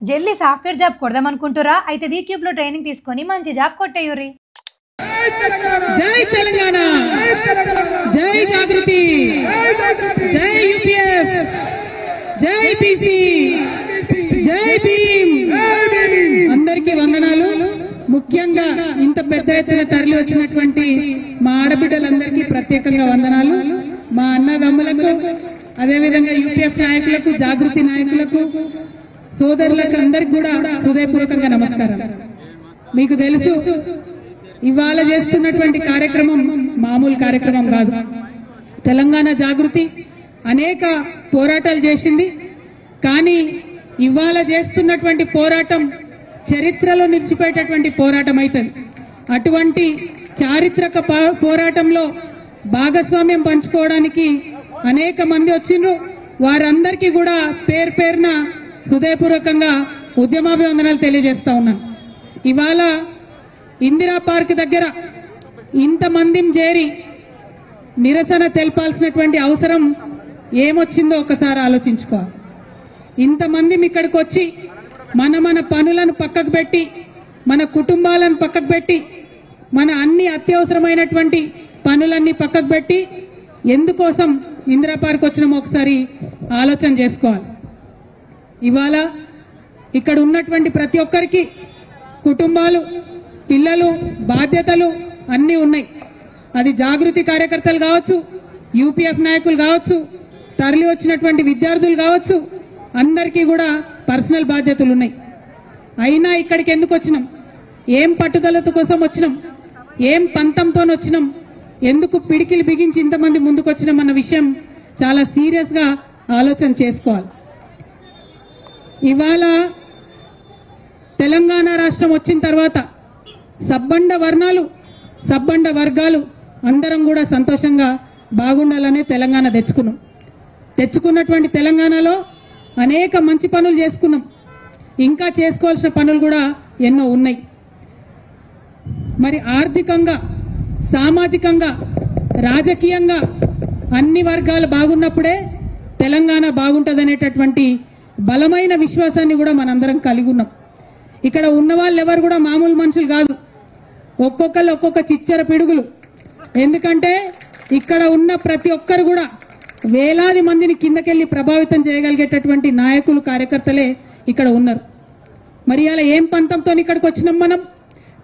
జల్దీ software job కొడదామనుకుంటురా? అయితే వీక్యూబ్ లో ట్రైనింగ్ తీసుకొని మంచి జాబ్ కొట్టేయుర్రి. జై తెలంగాణ, జై జాగృతి, జై యూపీఎస్, జై బీసీ, జై భీమ్. అందరికీ వందనాలు. ముఖ్యంగా ఇంత పెద్ద ఎత్తున తరలి వచ్చినటువంటి మా ఆడబిడ్డలందరికీ ప్రత్యేకంగా వందనాలు. మా అన్నదమ్ములకు, అదేవిధంగా యూపీఎఫ్ నాయకులకు, జాగృతి నాయకులకు, సోదరులకు అందరికి కూడా హృదయపూర్వకంగా నమస్కారం. మీకు తెలుసు, ఇవాళ చేస్తున్నటువంటి కార్యక్రమం మామూలు కార్యక్రమం కాదు. తెలంగాణ జాగృతి అనేక పోరాటాలు చేసింది. కానీ ఇవాళ చేస్తున్నటువంటి పోరాటం చరిత్రలో నిలిచిపోయేటటువంటి పోరాటం అవుతుంది. అటువంటి చారిత్రక పోరాటంలో భాగస్వామ్యం పంచుకోవడానికి అనేక మంది వచ్చిండ్రు. వారందరికీ కూడా పేరు పేరున హృదయపూర్వకంగా ఉద్యమాభివందనాలు తెలియజేస్తా ఉన్నాను. ఇవాళ ఇందిరా పార్క్ దగ్గర ఇంతమందిని చేరి నిరసన తెలపాల్సినటువంటి అవసరం ఏమొచ్చిందో ఒకసారి ఆలోచించుకోవాలి. ఇంతమంది ఇక్కడికి వచ్చి మన పనులను పక్కకు పెట్టి, మన కుటుంబాలను పక్కకు పెట్టి, మన అన్ని అత్యవసరమైనటువంటి పనులన్నీ పక్కకు పెట్టి ఎందుకోసం ఇందిరా పార్క్ వచ్చినామో ఒకసారి ఆలోచన చేసుకోవాలి. ఇవాళ ఇక్కడ ఉన్నటువంటి ప్రతి ఒక్కరికి కుటుంబాలు, పిల్లలు, బాధ్యతలు అన్నీ ఉన్నాయి. అది జాగృతి కార్యకర్తలు కావచ్చు, యూపీఎఫ్ నాయకులు కావచ్చు, తరలి వచ్చినటువంటి విద్యార్థులు కావచ్చు, అందరికీ కూడా పర్సనల్ బాధ్యతలు ఉన్నాయి. అయినా ఇక్కడికి ఎందుకు వచ్చినాం? ఏం పట్టుదలత కోసం వచ్చినాం? ఏం పంతంతో వచ్చినాం? ఎందుకు పిడికిలు బిగించి ఇంతమంది ముందుకు వచ్చినాం అన్న విషయం చాలా సీరియస్ గా ఆలోచన చేసుకోవాలి. ఇవాళ తెలంగాణ రాష్ట్రం వచ్చిన తర్వాత సబ్బండ వర్ణాలు, సబ్బండ వర్గాలు అందరం కూడా సంతోషంగా బాగుండాలనే తెలంగాణ తెచ్చుకున్నటువంటి తెలంగాణలో అనేక మంచి పనులు చేసుకున్నాం. ఇంకా చేసుకోవాల్సిన పనులు కూడా ఎన్నో ఉన్నాయి. మరి ఆర్థికంగా, సామాజికంగా, రాజకీయంగా అన్ని వర్గాలు బాగున్నప్పుడే తెలంగాణ బాగుంటుందనేటటువంటి బలమైన విశ్వాసాన్ని కూడా మనందరం కలిగి ఉన్నాం. ఇక్కడ ఉన్న వాళ్ళు ఎవరు కూడా మామూలు మనుషులు కాదు. ఒక్కొక్కరు ఒక్కొక్క చిచ్చర పిడుగులు. ఎందుకంటే ఇక్కడ ఉన్న ప్రతి ఒక్కరు కూడా వేలాది మందిని కిందకెళ్లి ప్రభావితం చేయగలిగేటటువంటి నాయకులు, కార్యకర్తలే ఇక్కడ ఉన్నారు. మరి అలా ఏం పంతంతో ఇక్కడికి వచ్చినాం? మనం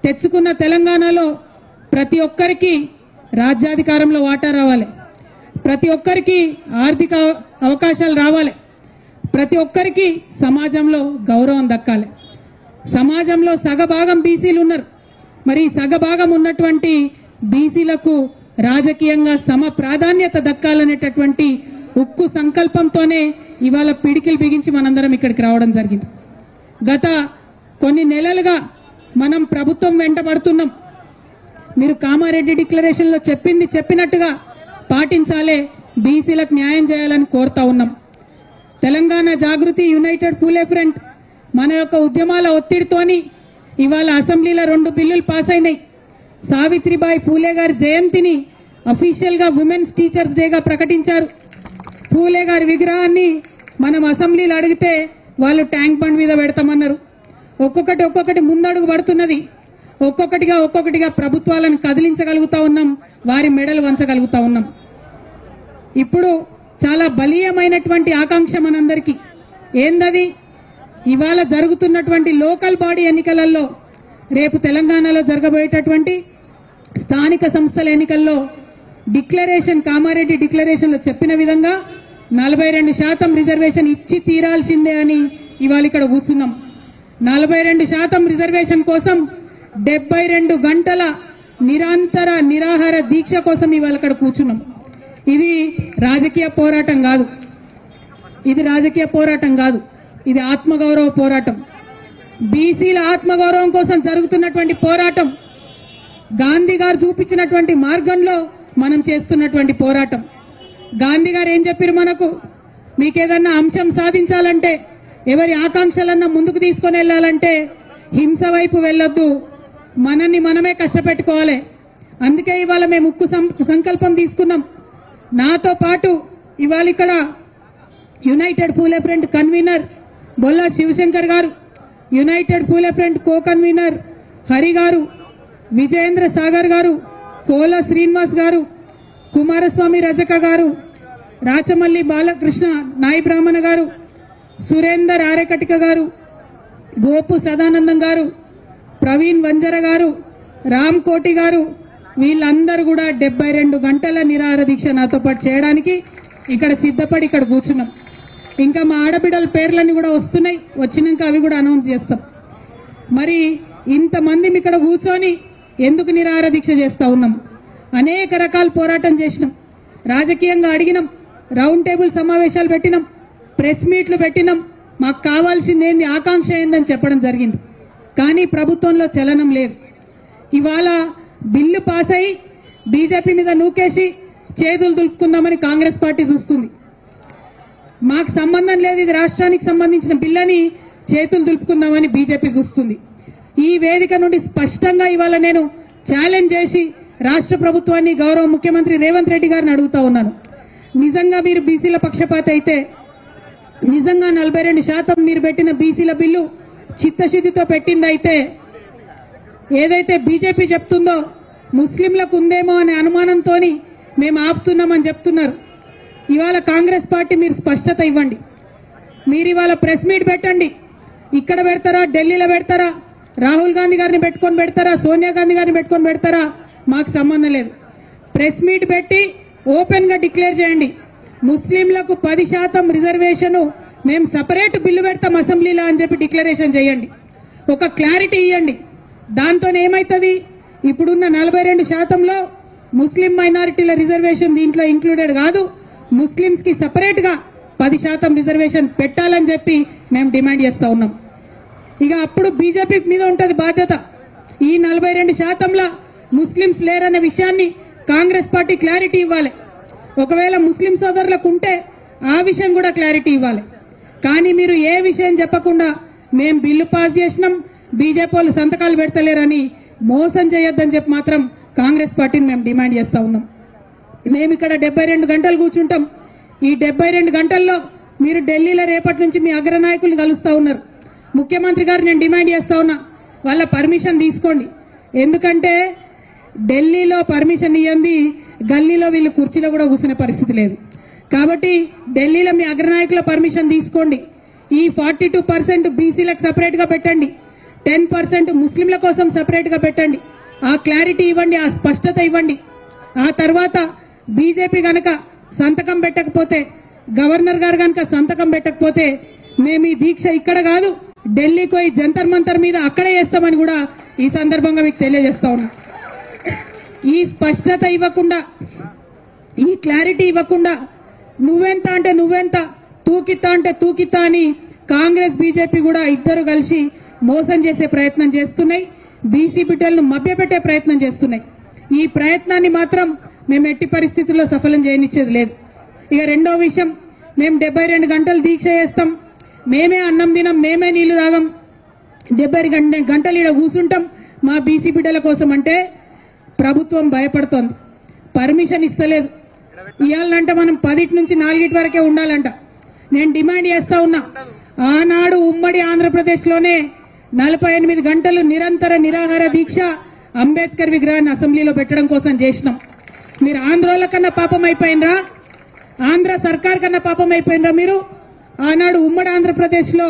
తెచ్చుకున్న తెలంగాణలో ప్రతి ఒక్కరికి రాజ్యాధికారంలో వాటా రావాలి, ప్రతి ఒక్కరికి ఆర్థిక అవకాశాలు రావాలి, ప్రతి ఒక్కరికి సమాజంలో గౌరవం దక్కాలి. సమాజంలో సగభాగం బీసీలు ఉన్నారు. మరి సగభాగం ఉన్నటువంటి బీసీలకు రాజకీయంగా సమ ప్రాధాన్యత దక్కాలనేటటువంటి ఉక్కు సంకల్పంతోనే ఇవాళ పిడికిలు బిగించి మనందరం ఇక్కడికి రావడం జరిగింది. గత కొన్ని నెలలుగా మనం ప్రభుత్వం వెంట పడుతున్నాం. మీరు కామారెడ్డి డిక్లరేషన్ లో చెప్పింది చెప్పినట్టుగా పాటించాలే, బీసీలకు న్యాయం చేయాలని కోరుతా ఉన్నాం. తెలంగాణ జాగృతి, యునైటెడ్ పూలే ఫ్రంట్ మన యొక్క ఉద్యమాల ఒత్తిడితోని ఇవాళ అసెంబ్లీలో 2 బిల్లులు పాస్ అయినాయి. సావిత్రిబాయి పూలే గారి జయంతిని అఫీషియల్ గా ఉమెన్స్ టీచర్స్ డేగా ప్రకటించారు. పూలే గారి విగ్రహాన్ని మనం అసెంబ్లీలో అడిగితే వాళ్ళు ట్యాంక్ బండ్ మీద పెడతామన్నారు. ఒక్కొక్కటి ముందడుగు పడుతున్నది. ఒక్కొక్కటిగా ప్రభుత్వాలను కదిలించగలుగుతా ఉన్నాం, వారి మెడలు వంచగలుగుతా ఉన్నాం. ఇప్పుడు చాలా బలీయమైనటువంటి ఆకాంక్ష మనందరికీ ఏందది? ఇవాళ జరుగుతున్నటువంటి లోకల్ బాడీ ఎన్నికలలో, రేపు తెలంగాణలో జరగబోయేటటువంటి స్థానిక సంస్థల ఎన్నికల్లో డిక్లరేషన్, కామారెడ్డి డిక్లరేషన్ లో చెప్పిన విధంగా 42% రిజర్వేషన్ ఇచ్చి తీరాల్సిందే అని ఇవాళ ఇక్కడ కూర్చున్నాం. 42% రిజర్వేషన్ కోసం 72 గంటల నిరంతర నిరాహార దీక్ష కోసం ఇవాళ ఇక్కడ కూర్చున్నాం. ఇది రాజకీయ పోరాటం కాదు, ఇది ఆత్మగౌరవ పోరాటం. బీసీల ఆత్మగౌరవం కోసం జరుగుతున్నటువంటి పోరాటం. గాంధీ గారు చూపించినటువంటి మార్గంలో మనం చేస్తున్నటువంటి పోరాటం. గాంధీ గారు ఏం చెప్పారు మనకు? మీకేదన్నా అంశం సాధించాలంటే, ఎవరి ఆకాంక్షలన్నా ముందుకు తీసుకొని వెళ్ళాలంటే హింస వైపు వెళ్ళొద్దు, మనల్ని మనమే కష్టపెట్టుకోవాలి. అందుకే ఇవాళ మేము ఉక్కు సంకల్పం తీసుకున్నాం. నాతో పాటు ఇవాళ ఇక్కడ యునైటెడ్ పూలే ఫ్రంట్ కన్వీనర్ బొల్లా శివశంకర్ గారు, యునైటెడ్ పూలే ఫ్రంట్ కో కన్వీనర్ హరి గారు, విజయేంద్ర సాగర్ గారు, కోల శ్రీనివాస్ గారు, కుమారస్వామి రజక గారు, రాచమల్లి బాలకృష్ణ నాయి బ్రాహ్మణ గారు, సురేందర్ ఆరేకటిక గారు, గోపు సదానందం గారు, ప్రవీణ్ వంజర గారు, రామ్ కోటి గారు, వీళ్ళందరూ కూడా 72 గంటల నిరాహార దీక్ష నాతో పాటు చేయడానికి ఇక్కడ సిద్ధపడి ఇక్కడ కూర్చున్నాం. ఇంకా మా ఆడబిడ్డల పేర్లన్నీ కూడా వస్తున్నాయి, వచ్చినాక అవి కూడా అనౌన్స్ చేస్తాం. మరి ఇంతమంది ఇక్కడ కూర్చొని ఎందుకు నిరాహార దీక్ష చేస్తా ఉన్నాం? అనేక రకాల పోరాటం చేసినాం, రాజకీయంగా అడిగినాం, రౌండ్ టేబుల్ సమావేశాలు పెట్టినాం, ప్రెస్ మీట్లు పెట్టినాం, మాకు కావాల్సింది ఏంది, ఆకాంక్ష ఏందని చెప్పడం జరిగింది. కానీ ప్రభుత్వంలో చలనం లేదు. ఇవాళ బిల్లు పాస్ అయి బీజేపీ మీద నూకేసి చేతులు దులుపుకుందామని కాంగ్రెస్ పార్టీ చూస్తుంది. మాకు సంబంధం లేదు, ఇది రాష్ట్రానికి సంబంధించిన బిల్లని చేతులు దులుపుకుందామని బీజేపీ చూస్తుంది. ఈ వేదిక నుండి స్పష్టంగా ఇవాళ నేను ఛాలెంజ్ చేసి రాష్ట్ర ప్రభుత్వాన్ని, గౌరవ ముఖ్యమంత్రి రేవంత్ రెడ్డి గారిని అడుగుతా ఉన్నాను. నిజంగా మీరు బీసీల పక్షపాత అయితే, నిజంగా 42% మీరు పెట్టిన బీసీల బిల్లు చిత్తశుద్ధితో పెట్టిందైతే, ఏదైతే బీజేపీ చెప్తుందో ముస్లింలకు ఉందేమో అనే అనుమానంతో మేము ఆపుతున్నామని చెప్తున్నారు. ఇవాళ కాంగ్రెస్ పార్టీ మీరు స్పష్టత ఇవ్వండి. మీరు ఇవాళ ప్రెస్ మీట్ పెట్టండి. ఇక్కడ పెడతారా, ఢిల్లీలో పెడతారా, రాహుల్ గాంధీ గారిని పెట్టుకొని పెడతారా, సోనియా గాంధీ గారిని పెట్టుకొని పెడతారా, మాకు సంబంధం లేదు. ప్రెస్ మీట్ పెట్టి ఓపెన్ గా డిక్లేర్ చేయండి. ముస్లింలకు 10% రిజర్వేషన్ మేము సపరేట్ బిల్లు పెడతాం అసెంబ్లీలో అని చెప్పి డిక్లరేషన్ చేయండి. ఒక క్లారిటీ ఇవ్వండి. దాంతో ఏమైతుంది, ఇప్పుడున్న 42%లో ముస్లిం మైనారిటీల రిజర్వేషన్ దీంట్లో ఇంక్లూడెడ్ కాదు, ముస్లింస్ కి సపరేట్ గా 10% రిజర్వేషన్ పెట్టాలని చెప్పి మేము డిమాండ్ చేస్తా ఉన్నాం. ఇక అప్పుడు బీజేపీ మీద ఉంటది బాధ్యత. ఈ 42%లా ముస్లింస్ లేరనే విషయాన్ని కాంగ్రెస్ పార్టీ క్లారిటీ ఇవ్వాలి. ఒకవేళ ముస్లిం సోదరులకు ఉంటే ఆ విషయం కూడా క్లారిటీ ఇవ్వాలి. కానీ మీరు ఏ విషయం చెప్పకుండా మేము బిల్లు పాస్ చేసినాం, బీజేపీ వాళ్ళు సంతకాలు పెడతలేరని మోసం చేయొద్దని చెప్పి మాత్రం కాంగ్రెస్ పార్టీని మేము డిమాండ్ చేస్తా ఉన్నాం. మేము ఇక్కడ 72 గంటలు కూర్చుంటాం. ఈ 72 గంటల్లో మీరు ఢిల్లీలో రేపటి నుంచి మీ అగ్రనాయకులు కలుస్తా ఉన్నారు. ముఖ్యమంత్రి గారు నేను డిమాండ్ చేస్తా ఉన్నా, వాళ్ళ పర్మిషన్ తీసుకోండి. ఎందుకంటే ఢిల్లీలో పర్మిషన్ ఇవ్వండి, గల్లీలో వీళ్ళు కుర్చీలో కూడా కూర్చునే పరిస్థితి లేదు. కాబట్టి ఢిల్లీలో మీ అగ్రనాయకుల పర్మిషన్ తీసుకోండి. ఈ 42% బీసీలకు సపరేట్ గా పెట్టండి, 10% ముస్లింల కోసం సపరేట్ గా పెట్టండి. ఆ క్లారిటీ ఇవ్వండి, ఆ స్పష్టత ఇవ్వండి. ఆ తర్వాత బీజేపీ గనక సంతకం పెట్టకపోతే, గవర్నర్ గారు గనక సంతకం పెట్టకపోతే మేము ఈ దీక్ష ఇక్కడ కాదు ఢిల్లీకి పోయి జంతర్ మంతర్ మీద అక్కడే చేస్తామని కూడా ఈ సందర్భంగా మీకు తెలియజేస్తా ఉన్నా. ఈ స్పష్టత ఇవ్వకుండా, ఈ క్లారిటీ ఇవ్వకుండా నువ్వెంత అంటే నువ్వెంత, తూకిత్తా అంటే తూకిత్తా అని కాంగ్రెస్ బీజేపీ కూడా ఇద్దరు కలిసి మోసం చేసే ప్రయత్నం చేస్తున్నాయి. బీసీ బిడ్డలను మభ్యపెట్టే ప్రయత్నం చేస్తున్నాయి. ఈ ప్రయత్నాన్ని మాత్రం మేము ఎట్టి పరిస్థితుల్లో సఫలం చేయనిచ్చేది లేదు. ఇక రెండో విషయం, మేము 72 గంటలు దీక్ష చేస్తాం, మేమే అన్నం తినం, మేమే నీళ్లు తాగం, 72 గంటలు ఇక్కడ కూర్చుంటాం మా బీసీ బిడ్డల కోసం అంటే ప్రభుత్వం భయపడుతోంది, పర్మిషన్ ఇస్తలేదు. ఇవ్వాలంటే మనం 10 నుంచి 4 వరకే ఉండాలంట. నేను డిమాండ్ చేస్తా ఉన్నా, ఆనాడు ఉమ్మడి ఆంధ్రప్రదేశ్ లోనే 48 గంటలు నిరంతర నిరాహార దీక్ష అంబేద్కర్ విగ్రహాన్ని అసెంబ్లీలో పెట్టడం కోసం చేసినాం. మీరు ఆంధ్రోల కన్నా పాపం అయిపోయినరా, ఆంధ్ర సర్కార్ కన్నా పాపం అయిపోయినరా మీరు? ఆనాడు ఉమ్మడి ఆంధ్రప్రదేశ్ లో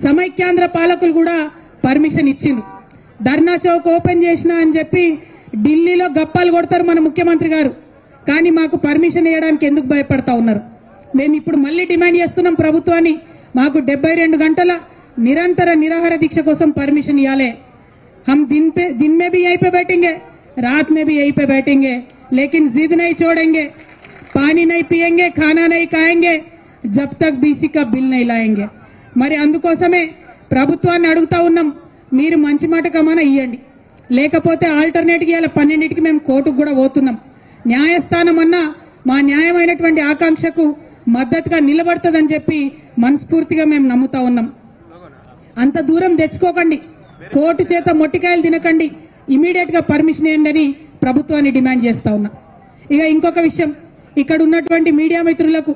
సమైక్యాంధ్ర పాలకులు కూడా పర్మిషన్ ఇచ్చిండ్రు. ధర్నా చౌక్ ఓపెన్ చేసినా అని చెప్పి ఢిల్లీలో గప్పాలు కొడతారు మన ముఖ్యమంత్రి గారు. కానీ మాకు పర్మిషన్ ఇవ్వడానికి ఎందుకు భయపడతా ఉన్నారు? మేము ఇప్పుడు మళ్ళీ డిమాండ్ చేస్తున్నాం ప్రభుత్వాన్ని, మాకు 72 గంటల నిరంతర నిరాహార దీక్ష కోసం పర్మిషన్ ఇవ్వాలి. हम दिन में भी यहीं पे बैठेंगे, रात में भी यहीं पे बैठेंगे, लेकिन जिद नहीं छोड़ेंगे, पानी नहीं पिएंगे, खाना नहीं खाएंगे जब तक बीसी का बिल नहीं लाएंगे. మరి అందుకోసమే ప్రభుత్వాన్ని అడుగుతా ఉన్నాం, మీరు మంచి మాట కమన ఇవ్వండి, లేకపోతే ఆల్టర్నేట్ గా 12కి మేము కోర్టుకు కూడా పోతున్నాం. న్యాయస్థానం అన్నా మా న్యాయమైనటువంటి ఆకాంక్షకు మద్దతుగా నిలబడుతుందని చెప్పి మనస్ఫూర్తిగా మేము నమ్ముతా ఉన్నాం. అంత దూరం తెచ్చుకోకండి, కోర్టు చేత మొట్టికాయలు తినకండి, ఇమీడియట్ గా పర్మిషన్ ఇవ్వండి అని ప్రభుత్వాన్ని డిమాండ్ చేస్తా ఉన్నా. ఇక ఇంకొక విషయం, ఇక్కడ ఉన్నటువంటి మీడియా మిత్రులకు,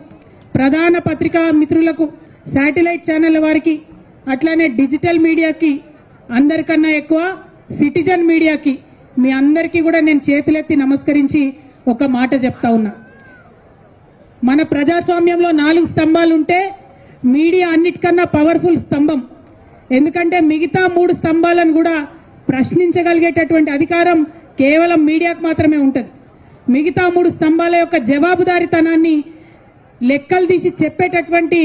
ప్రధాన పత్రికా మిత్రులకు, శాటిలైట్ ఛానళ్ల వారికి, అట్లానే డిజిటల్ మీడియాకి అందరికన్నా ఎక్కువ సిటిజన్ మీడియాకి మీ అందరికీ కూడా నేను చేతులెత్తి నమస్కరించి ఒక మాట చెప్తా ఉన్నా. మన ప్రజాస్వామ్యంలో 4 స్తంభాలు ఉంటే మీడియా అన్నిటికన్నా పవర్ఫుల్ స్తంభం. ఎందుకంటే మిగతా 3 స్తంభాలను కూడా ప్రశ్నించగలిగేటటువంటి అధికారం కేవలం మీడియాకు మాత్రమే ఉంటుంది. మిగతా 3 స్తంభాల యొక్క జవాబుదారీతనాన్ని లెక్కలు తీసి చెప్పేటటువంటి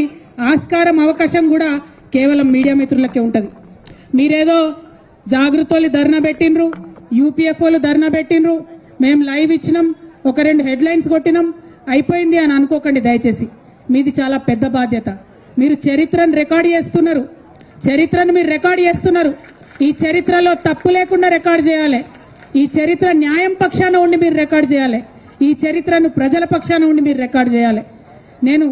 ఆస్కారం అవకాశం కూడా కేవలం మీడియా మిత్రులకే ఉంటుంది. మీరేదో జాగృతోళ్ళు ధర్నా పెట్టినరు, యూపీఎఫ్ఓలు ధర్నా పెట్టినరు, మేము లైవ్ ఇచ్చినాం, ఒక 2 హెడ్లైన్స్ కొట్టినాం, అయిపోయింది అని అనుకోకండి దయచేసి. మీది చాలా పెద్ద బాధ్యత. మీరు చరిత్రను రికార్డు చేస్తున్నారు. చరిత్రను మీరు రికార్డు చేస్తున్నారు. ఈ చరిత్రలో తప్పు లేకుండా రికార్డు చేయాలి. ఈ చరిత్ర న్యాయం పక్షాన ఉండి మీరు రికార్డు చేయాలి. ఈ చరిత్రను ప్రజల పక్షాన ఉండి మీరు రికార్డు చేయాలి. నేను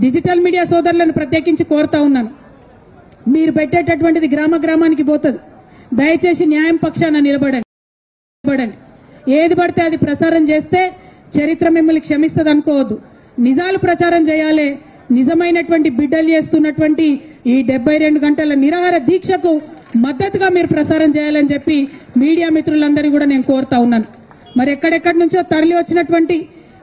డిజిటల్ మీడియా సోదరులను ప్రత్యేకించి కోరుతా ఉన్నాను. మీరు పెట్టేటటువంటిది గ్రామ గ్రామానికి పోతుంది. దయచేసి న్యాయం పక్షాన నిలబడండి. ఏది పడితే అది ప్రసారం చేస్తే చరిత్ర మిమ్మల్ని క్షమిస్తుంది అనుకోవద్దు. నిజాలు ప్రచారం చేయాలి. నిజమైనటువంటి బిడ్డలు చేస్తున్నటువంటి ఈ 72 గంటల నిరాహార దీక్షకు మద్దతుగా మీరు ప్రసారం చేయాలని చెప్పి మీడియా మిత్రులందరూ కూడా నేను కోరుతా ఉన్నాను. మరి ఎక్కడెక్కడి నుంచో తరలి వచ్చినటువంటి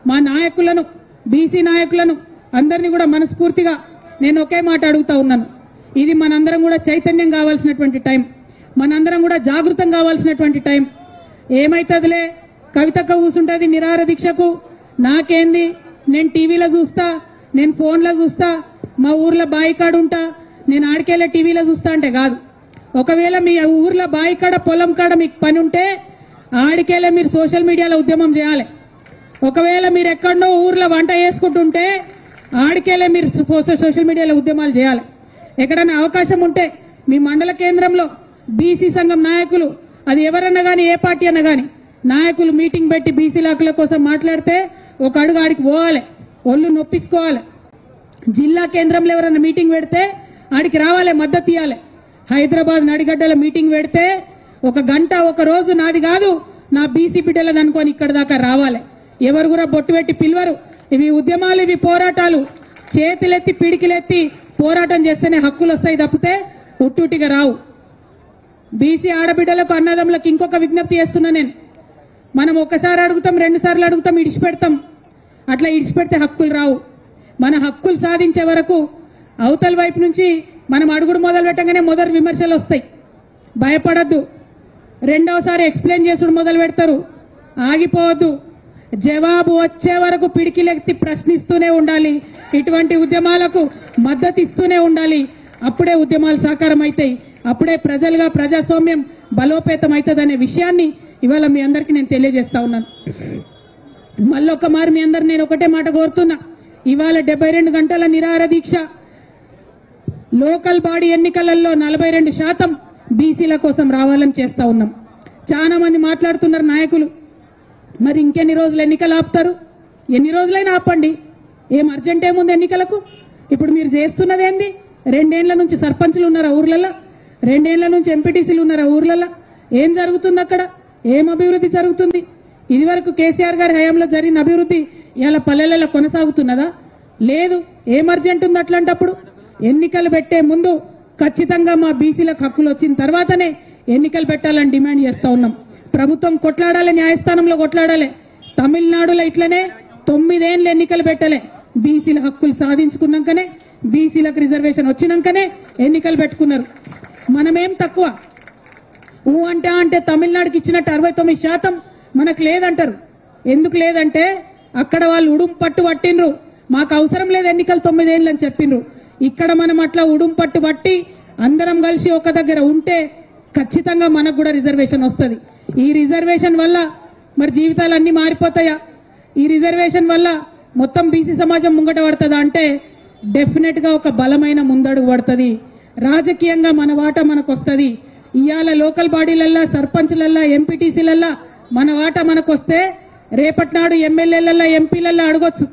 మా నాయకులను, బీసీ నాయకులను అందరినీ కూడా మనస్ఫూర్తిగా నేను ఒకే మాట అడుగుతా ఉన్నాను. ఇది మనందరం కూడా చైతన్యం కావాల్సినటువంటి టైం, మనందరం కూడా జాగృతం కావాల్సినటువంటి టైం. ఏమైతుందిలే, కవితక్క కూసుంటది నిరాహార దీక్షకు, నాకేంది, నేను టీవీలో చూస్తా, నేను ఫోన్లో చూస్తా, మా ఊర్లో బాయికాడు ఉంటా, నేను ఆడికెళ్ళే టీవీలో చూస్తా అంటే కాదు. ఒకవేళ మీ ఊర్లో బాయికాడ పొలం కాడ మీకు పని ఉంటే ఆడికెళ్ళే మీరు సోషల్ మీడియాలో ఉద్యమం చేయాలి. ఒకవేళ మీరు ఎక్కడో ఊర్లో వంట చేసుకుంటుంటే ఆడికెళ్ళే మీరు సోషల్ మీడియాలో ఉద్యమాలు చేయాలి. ఎక్కడైనా అవకాశం ఉంటే మీ మండల కేంద్రంలో బీసీ సంఘం నాయకులు, అది ఎవరన్నా కానీ ఏ పార్టీ అన్నా కానీ నాయకులు మీటింగ్ పెట్టి బీసీ హక్కుల కోసం మాట్లాడితే ఒక అడుగు ఆడికి పోవాలి, ఒళ్ళు నొప్పించుకోవాలి. జిల్లా కేంద్రంలో ఎవరైనా మీటింగ్ పెడితే ఆడికి రావాలి, మద్దతు ఇవ్వాలి. హైదరాబాద్ నడిగడ్డల మీటింగ్ పెడితే 1 గంట 1 రోజు నాది కాదు నా బీసీ బిడ్డలది అనుకొని ఇక్కడ దాకా రావాలి. ఎవరు కూడా బొట్టు పెట్టి పిలవరు. ఇవి ఉద్యమాలు, ఇవి పోరాటాలు. చేతులెత్తి పిడికిలెత్తి పోరాటం చేస్తేనే హక్కులు వస్తాయి తప్పితే ఉట్టుటిగా రావు. బీసీ ఆడబిడ్డలకు, అన్నదమ్ములకు ఇంకొక విజ్ఞప్తి చేస్తున్నా నేను. మనం ఒకసారి అడుగుతాం, 2 సార్లు అడుగుతాం, ఇడిచిపెడతాం. అట్లా ఇడిచిపెడితే హక్కులు రావు. మన హక్కులు సాధించే వరకు అవతల వైపు నుంచి మనం అడుగుడు మొదలు పెట్టగానే మొదటి విమర్శలు వస్తాయి. భయపడద్దు. 2వసారి ఎక్స్ప్లెయిన్ చేసుడు మొదలు పెడతారు. ఆగిపోవద్దు. జవాబు వచ్చే వరకు పిడికిలెత్తి ప్రశ్నిస్తూనే ఉండాలి. ఇటువంటి ఉద్యమాలకు మద్దతు ఇస్తూనే ఉండాలి. అప్పుడే ఉద్యమాలు సాకారం అవుతాయి. అప్పుడే ప్రజలుగా ప్రజాస్వామ్యం బలోపేతం అవుతుందనే విషయాన్ని ఇవాళ మీ అందరికీ నేను తెలియజేస్తా ఉన్నాను. మళ్ళొక్క మారు మీ అందరు నేను ఒకటే మాట కోరుతున్నా. ఇవాళ 72 గంటల నిరాహార దీక్ష లోకల్ బాడీ ఎన్నికలలో 42% బీసీల కోసం రావాలని చేస్తా ఉన్నాం. చాలా మంది మాట్లాడుతున్నారు నాయకులు, మరి ఇంకెన్ని రోజులు ఎన్నికలు ఆపుతారు? ఎన్ని రోజులైనా ఆపండి, ఏం అర్జెంట్ ఏముంది ఎన్నికలకు? ఇప్పుడు మీరు చేస్తున్నది ఏంది? 2 ఏళ్ల నుంచి సర్పంచ్లు ఉన్నారా ఊర్లలో? 2 ఏళ్ల నుంచి ఎంపీటీసీలు ఉన్నారా ఊర్లలో? ఏం జరుగుతుంది అక్కడ? ఏం అభివృద్ధి జరుగుతుంది? ఇదివరకు కేసీఆర్ గారి హయాంలో జరిగిన అభివృద్ధి ఇవాళ పల్లెలలో కొనసాగుతున్నదా? లేదు. ఏం అర్జెంట్ ఉంది అట్లాంటప్పుడు? ఎన్నికలు పెట్టే ముందు ఖచ్చితంగా మా బీసీలకు హక్కులు వచ్చిన తర్వాతనే ఎన్నికలు పెట్టాలని డిమాండ్ చేస్తా ఉన్నాం. ప్రభుత్వం కొట్లాడాలి, న్యాయస్థానంలో కొట్లాడాలి. తమిళనాడులో ఇట్లనే 9 ఏళ్ళు ఎన్నికలు పెట్టలే. బీసీల హక్కులు సాధించుకున్నాకనే, బీసీలకు రిజర్వేషన్ వచ్చినాకనే ఎన్నికలు పెట్టుకున్నారు. మనమేం తక్కువ? అంటే తమిళనాడుకి ఇచ్చినట్టు 69% మనకు లేదంటారు. ఎందుకు లేదంటే అక్కడ వాళ్ళు ఉడుం పట్టు పట్టిండ్రు, మాకు అవసరం లేదు ఎన్నికలు 9 ఏళ్ళు అని చెప్పిండ్రు. ఇక్కడ మనం అట్లా ఉడుం పట్టు పట్టి అందరం కలిసి ఒక దగ్గర ఉంటే ఖచ్చితంగా మనకు కూడా రిజర్వేషన్ వస్తుంది. ఈ రిజర్వేషన్ వల్ల మరి జీవితాలు అన్ని మారిపోతాయా? ఈ రిజర్వేషన్ వల్ల మొత్తం బీసీ సమాజం ముంగట పడుతుందా అంటే డెఫినెట్ గా ఒక బలమైన ముందడుగు పడుతుంది. రాజకీయంగా మన వాటా మనకు వస్తుంది. ఇవాళ లోకల్ బాడీలల్లా, సర్పంచ్లల్లా, ఎంపీటీసీలల్లా మన వాటా మనకు వస్తే రేపటి నాడు ఎమ్మెల్యేలల్లా, ఎంపీలల్లా అడగొచ్చు.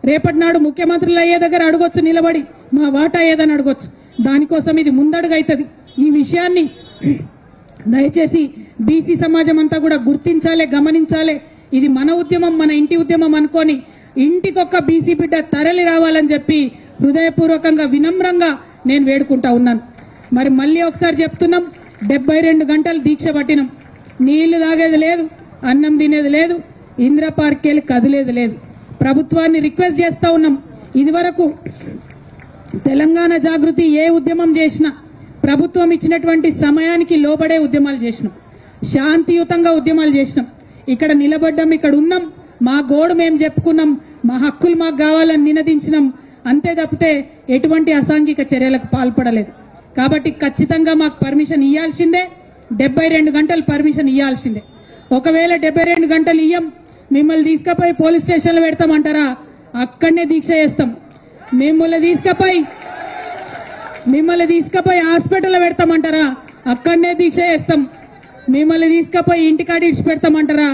రేపటి నాడు ముఖ్యమంత్రులు అయ్యే దగ్గర అడగొచ్చు, నిలబడి మా వాటా ఏదని అడగొచ్చు. దానికోసం ఇది ముందడుగు అవుతుంది. ఈ విషయాన్ని దయచేసి బీసీ సమాజం అంతా కూడా గుర్తించాలి, గమనించాలి. ఇది మన ఉద్యమం, మన ఇంటి ఉద్యమం అనుకొని ఇంటికొక్క బీసీ బిడ్డ తరలి రావాలని చెప్పి హృదయపూర్వకంగా, వినమ్రంగా నేను వేడుకుంటా ఉన్నాను. మరి మళ్ళీ ఒకసారి చెప్తున్నాం, 72 గంటలు దీక్ష పట్టినాం. నీళ్లు తాగేది లేదు, అన్నం తినేది లేదు, ఇందిరా పార్క్ వెళ్ళి కదిలేది లేదు. ప్రభుత్వాన్ని రిక్వెస్ట్ చేస్తా ఉన్నాం, ఇదివరకు తెలంగాణ జాగృతి ఏ ఉద్యమం చేసినా ప్రభుత్వం ఇచ్చినటువంటి సమయానికి లోబడే ఉద్యమాలు చేసినాం, శాంతియుతంగా ఉద్యమాలు చేసినాం. ఇక్కడ నిలబడ్డాం, ఇక్కడ ఉన్నాం, మా గోడు మేము చెప్పుకున్నాం, మా హక్కులు మాకు కావాలని నినదించినాం. అంతే తప్పితే ఎటువంటి అసాంఘిక చర్యలకు పాల్పడలేదు. కాబట్టి ఖచ్చితంగా మాకు పర్మిషన్ ఇవ్వాల్సిందే, 72 గంటలు పర్మిషన్ ఇవ్వాల్సిందే. ఒకవేళ 72 గంటలు ఇయ్యం, మిమ్మల్ని తీసుకుపోయి పోలీస్ స్టేషన్లో పెడతామంటారా? అక్కడనే దీక్ష చేస్తాం. మిమ్మల్ని తీసుకుపోయి హాస్పిటల్లో పెడతామంటారా? అక్కడనే దీక్ష చేస్తాం. మిమ్మల్ని తీసుకుపోయి ఇంటికాడ ఇడిచి పెడతామంటారా?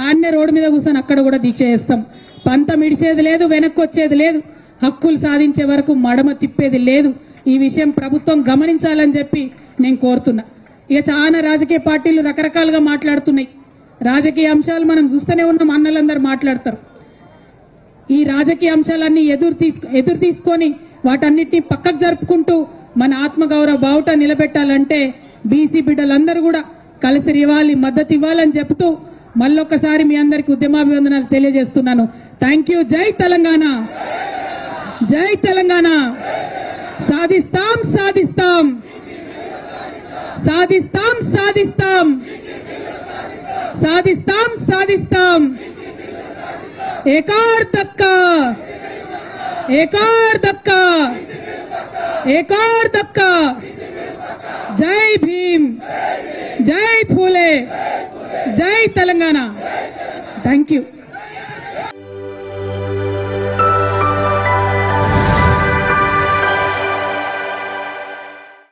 ఆన్నే రోడ్డు మీద కూర్చొని అక్కడ కూడా దీక్ష చేస్తాం. పంతం ఇడిచేది లేదు, వెనక్కి వచ్చేది లేదు, హక్కులు సాధించే వరకు మడమ తిప్పేది లేదు. ఈ విషయం ప్రభుత్వం గమనించాలని చెప్పి నేను కోరుతున్నా. ఇక చాలా రాజకీయ పార్టీలు రకరకాలుగా మాట్లాడుతున్నాయి. రాజకీయ అంశాలు మనం చూస్తూనే ఉన్నాం, అన్నలందరూ మాట్లాడతారు. ఈ రాజకీయ అంశాలన్నీ ఎదురు తీసుకొని వాటన్నిటిని పక్కకు జరుపుకుంటూ మన ఆత్మగౌరవ బావుట నిలబెట్టాలంటే బీసీ బిడ్డలందరూ కూడా కలిసి ఇవ్వాలి, మద్దతు ఇవ్వాలని చెప్తూ మళ్ళొక్కసారి మీ అందరికి ఉద్యమాభివందనాలు తెలియజేస్తున్నాను. Thank you. జై తెలంగాణ, జై తెలంగాణ. సాధిస్తాం సాధిస్తాం సాధిస్తాం సాధిస్తాం సాధిస్తాం సాధిస్తాం. ఏకార్ దబ్కా, ఏకార్ దబ్కా, ఏకార్ దబ్కా. జై భీమ్, జై ఫూలే, జై తెలంగాణ. Thank you.